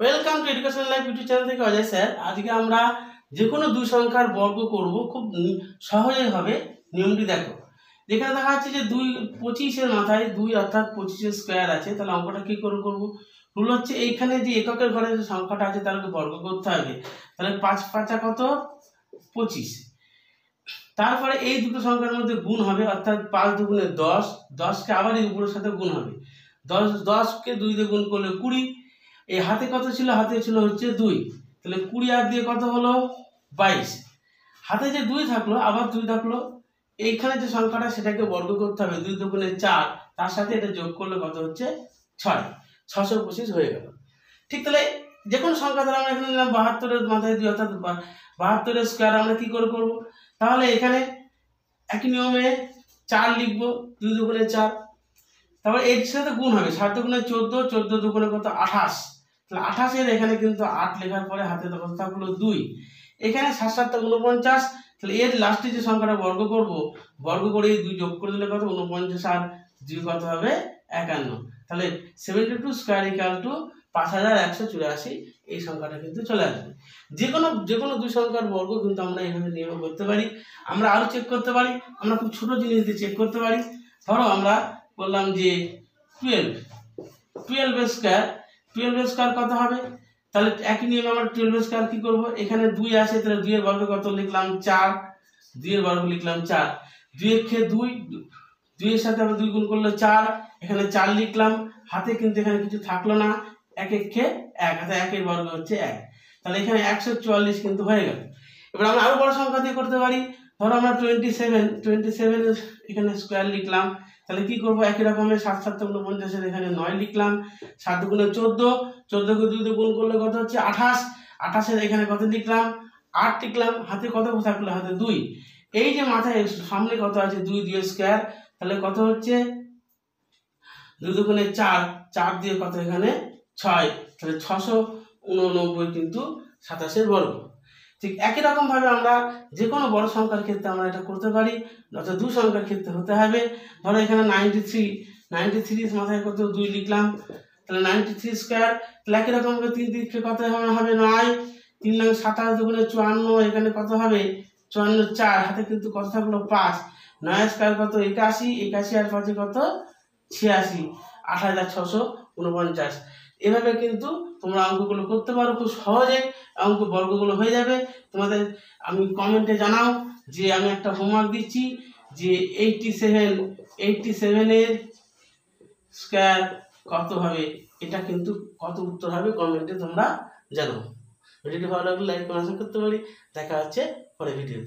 Welcome to education life YouTube channel থেকে Ajay sir. আজকে আমরা যে কোনো দুই সংখ্যার বর্গ করব, খুব সহজে হবে। নিয়মটি দেখো, যেখানে দেখা যাচ্ছে যে 25-এর মাথায় 2 অর্থাৎ 25-এর স্কোয়ার আছে, তাহলে অঙ্কটা কি করব? রুল হচ্ছে এইখানে যে এককের ঘরে যে সংখ্যাটা আছে তারকে বর্গ করতে হবে। তাহলে 5 5 কত? 25। তারপরে এই দুটো সংখ্যার মধ্যে গুণ হবে, অর্থাৎ 5 দুগুণে 10, 10কে আবার এই উপরের সাথে গুণ হবে। 10কে 2 দিয়ে গুণ করলে 20। এই হাতে কত ছিল? হাতে ছিল হচ্ছে 2, তাহলে 20 আর দিয়ে কত হলো? 22। হাতে যে 2 থাকলো, আবার 2 থাকলো, এইখানে যে সংখ্যাটা সেটাকে বর্গ করতে হবে। 2 দুগুণে 4, তার সাথে এটা যোগ করলে কত হচ্ছে? 6। 625 হয়ে গেল। ঠিক, তাহলে যে কোনো সংখ্যা ধরে আমরা এখানে নিলাম 72-এর মাথায় 2 অর্থাৎ 72-এর স্কোয়ার আমরা কি করে করব? তাহলে এখানে একই নিয়মে 4 লিখবো, 2 দুগুণে 4। তারপর এর সাথে গুণ হবে, 7 দুগুণে 14, 14 দুগুণে কত? 28। তাহলে 28-এর এখানে কিন্তু 8 লেখার পরে হাতে তখন থাকলো 2। এখানে 7 7 49, তাহলে এর লাস্টে যে সংখ্যাটা বর্গ করব, বর্গ করে এই 2 যোগ করে দিলে কত? 49 আর 2 কত হবে? 51। তাহলে 72 স্কোয়ার ইকুয়াল টু 5184। এই সংখ্যাটা কিন্তু চলে আসবে। যে কোনো দুই সংখ্যার বর্গ কিন্তু আমরা এইভাবে নিয়ম করতে পারি। আমরা আরো চেক করতে পারি, আমরা খুব ছোট জিনিস দিয়ে চেক করতে পারি। ধরো আমরা বললাম যে 12 এর স্কয়ার কত হবে? তাহলে একই নিয়মে আমরা 12 এর স্কয়ার কি করব? এখানে 2 আছে, তাহলে 2 এর বর্গ কত লিখলাম? 4। 2 এর বর্গ লিখলাম 4। 2 এর ক্ষে 2, 2 এর সাথে আমরা 2 গুণ করলে 4, এখানে 4 লিখলাম। হাতে কিন্তু এখানে কিছু থাকলো না, 1 এর ক্ষে 1, অর্থাৎ 1 এর বর্গ হচ্ছে 1। তাহলে এখানে 144 কিন্তু হয়ে গেল। এবার আমরা আরো বড় সংখ্যা দিয়ে করতে পারি। ধরো আমরা 27 এর এখানে স্কয়ার লিখলাম। তাহলে কি করব? একই রকমের 7 7 49 এর এখানে 9 লিখলাম। 7 দুগুণে 14, 14 কে 2 দিয়ে গুণ করলে কত হচ্ছে? 28। 28 এর এখানে কত লিখলাম? 8 লিখলাম। হাতে কত থাকলো? হাতে 2। এই যে মাথায় সামনে কত আছে? 2 দিয়ে স্কয়ার, তাহলে কত হচ্ছে? 2 দুগুণে 4, 4 দিয়ে কত এখানে? 6, তাহলে 689 কিন্তু 27 এর বর্গ। ঠিক একই রকম ভাবে আমরা যে কোনো বড় সংখ্যার ক্ষেত্রে আমরা এটা করতে পারি, অর্থাৎ দুই সংখ্যার ক্ষেত্রে হতে হবে। ধরো এখানে 93 এর মাথায় কত? 2 লিখলাম, তাহলে 93 স্কয়ার। তাহলে একই রকম ভাবে 3 দিকে কত হবে? 9। 3 9 27 দুগুণে 54, এখানে কত হবে? 54 4, হাতে কিন্তু কত থাকলো? 5। 9 স্কয়ার কত? 81, 81 আর 5 কত? 86, 8649। এভাবে কিন্তু তোমরা অঙ্কগুলো করতে পারো খুব সহজে। অঙ্ক বর্গগুলো হয়ে যাবে। তোমাদের আমি কমেন্টে জানাও যে আমি একটা হোমওয়ার্ক দিচ্ছি যে 87 এর স্কয়ার কত হবে, এটা কিন্তু কত উত্তর হবে কমেন্টে তোমরা জানাও। ভিডিওটি ভালো লাগলে লাইক কমেন্ট করতে পারি। দেখা হচ্ছে পরের ভিডিও।